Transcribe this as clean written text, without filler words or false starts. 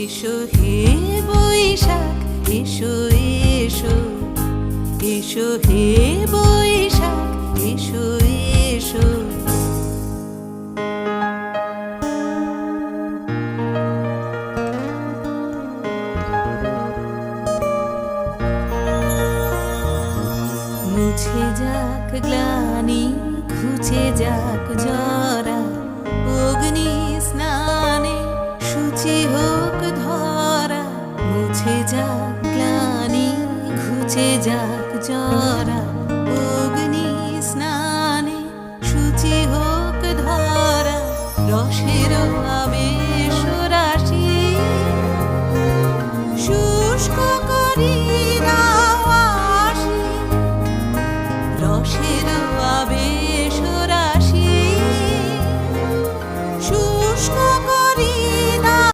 এসো হে বৈশাখ, এসো এসো, এসো হে বৈশাখ, এসো এসো। মুছে যাক গ্লানি, ঘুচে যাক জরা, অগ্নি স্নানে শুচি হোক ধরা। মুছে যাক গ্লানি, ঘুচে যাক জরা, অগ্নি স্নানে শুচি হোক ধরা। রসের